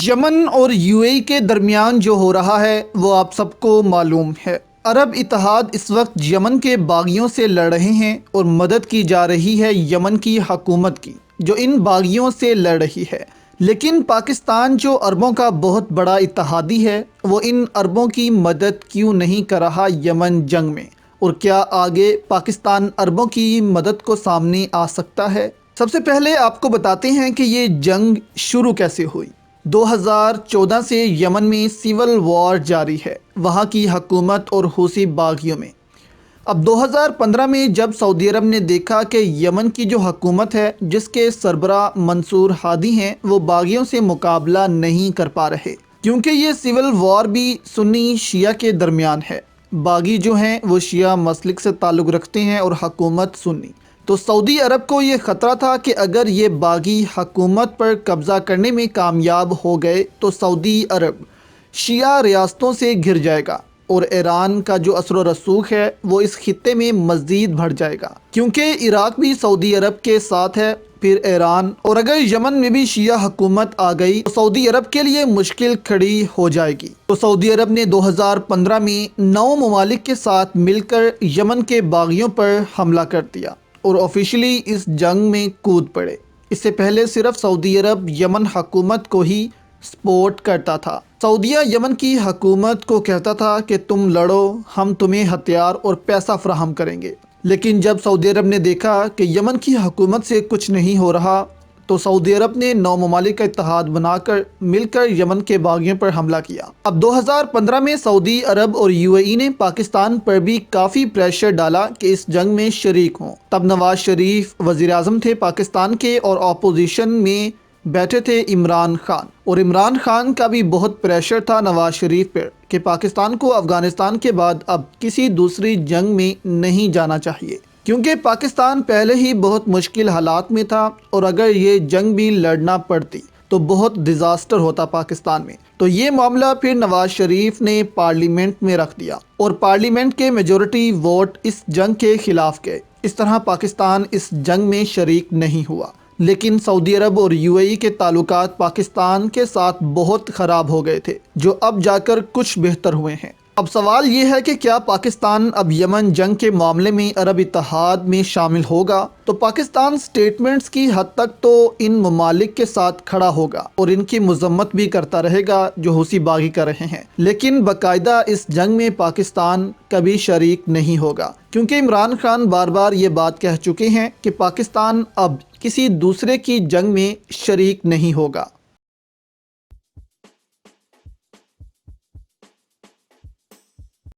یمن اور یو اے ای کے درمیان جو ہو رہا ہے وہ آپ سب کو معلوم ہے۔ عرب اتحاد اس وقت یمن کے باغیوں سے لڑ رہے ہیں اور مدد کی جا رہی ہے یمن کی حکومت کی جو ان باغیوں سے لڑ رہی ہے۔ لیکن پاکستان جو عربوں کا بہت بڑا اتحادی ہے وہ ان عربوں کی مدد کیوں نہیں کر رہا یمن جنگ میں، اور کیا آگے پاکستان عربوں کی مدد کو سامنے آ سکتا ہے؟ سب سے پہلے آپ کو بتاتے ہیں کہ یہ جنگ شروع کیسے ہوئی۔ 2014 سے یمن میں سول وار جاری ہے وہاں کی حکومت اور حوثی باغیوں میں۔ اب 2015 میں جب سعودی عرب نے دیکھا کہ یمن کی جو حکومت ہے جس کے سربراہ منصور ہادی ہیں وہ باغیوں سے مقابلہ نہیں کر پا رہے، کیونکہ یہ سول وار بھی سنی شیعہ کے درمیان ہے۔ باغی جو ہیں وہ شیعہ مسلک سے تعلق رکھتے ہیں اور حکومت سنی، تو سعودی عرب کو یہ خطرہ تھا کہ اگر یہ باغی حکومت پر قبضہ کرنے میں کامیاب ہو گئے تو سعودی عرب شیعہ ریاستوں سے گھر جائے گا اور ایران کا جو اثر و رسوخ ہے وہ اس خطے میں مزید بڑھ جائے گا، کیونکہ عراق بھی سعودی عرب کے ساتھ ہے، پھر ایران، اور اگر یمن میں بھی شیعہ حکومت آ گئی تو سعودی عرب کے لیے مشکل کھڑی ہو جائے گی۔ تو سعودی عرب نے 2015 میں 9 ممالک کے ساتھ مل کر یمن کے باغیوں پر حملہ کر دیا اور آفیشلی اس جنگ میں کود پڑے۔ اس سے پہلے صرف سعودی عرب یمن حکومت کو ہی سپورٹ کرتا تھا۔ سعودیہ یمن کی حکومت کو کہتا تھا کہ تم لڑو، ہم تمہیں ہتھیار اور پیسہ فراہم کریں گے، لیکن جب سعودی عرب نے دیکھا کہ یمن کی حکومت سے کچھ نہیں ہو رہا تو سعودی عرب نے 9 ممالک کا اتحاد بنا کر مل کر یمن کے باغیوں پر حملہ کیا۔ اب 2015 میں سعودی عرب اور یو اے ای نے پاکستان پر بھی کافی پریشر ڈالا کہ اس جنگ میں شریک ہوں۔ تب نواز شریف وزیر اعظم تھے پاکستان کے اور اپوزیشن میں بیٹھے تھے عمران خان، اور عمران خان کا بھی بہت پریشر تھا نواز شریف پر کہ پاکستان کو افغانستان کے بعد اب کسی دوسری جنگ میں نہیں جانا چاہیے، کیونکہ پاکستان پہلے ہی بہت مشکل حالات میں تھا اور اگر یہ جنگ بھی لڑنا پڑتی تو بہت ڈیزاسٹر ہوتا پاکستان میں۔ تو یہ معاملہ پھر نواز شریف نے پارلیمنٹ میں رکھ دیا اور پارلیمنٹ کے میجورٹی ووٹ اس جنگ کے خلاف گئے۔ اس طرح پاکستان اس جنگ میں شریک نہیں ہوا، لیکن سعودی عرب اور یو اے ای کے تعلقات پاکستان کے ساتھ بہت خراب ہو گئے تھے جو اب جا کر کچھ بہتر ہوئے ہیں۔ اب سوال یہ ہے کہ کیا پاکستان اب یمن جنگ کے معاملے میں عرب اتحاد میں شامل ہوگا؟ تو پاکستان سٹیٹمنٹس کی حد تک تو ان ممالک کے ساتھ کھڑا ہوگا اور ان کی مذمت بھی کرتا رہے گا جو حوثی باغی کر رہے ہیں، لیکن باقاعدہ اس جنگ میں پاکستان کبھی شریک نہیں ہوگا، کیونکہ عمران خان بار بار یہ بات کہہ چکے ہیں کہ پاکستان اب کسی دوسرے کی جنگ میں شریک نہیں ہوگا۔